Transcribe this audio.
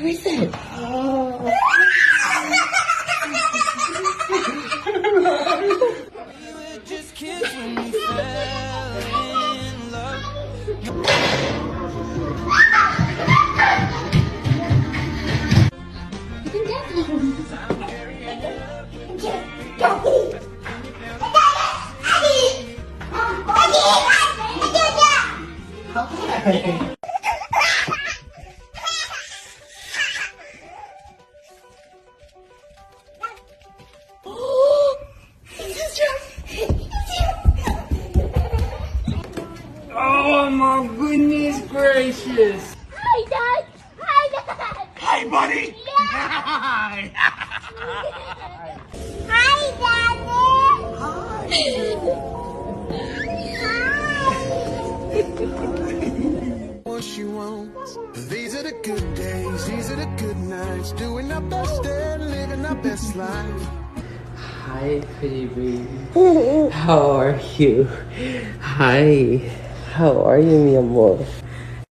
Who is it? Oh. Just kids when we fell in love. Oh my goodness gracious! Hi, Dad! Hi, Dad! Hi, buddy! Hi, Daddy! What she wants. These are the good days, these are the good nights. Doing our best and living our best life. Hi, pretty baby. How are you? Hi. How are you, mi amor?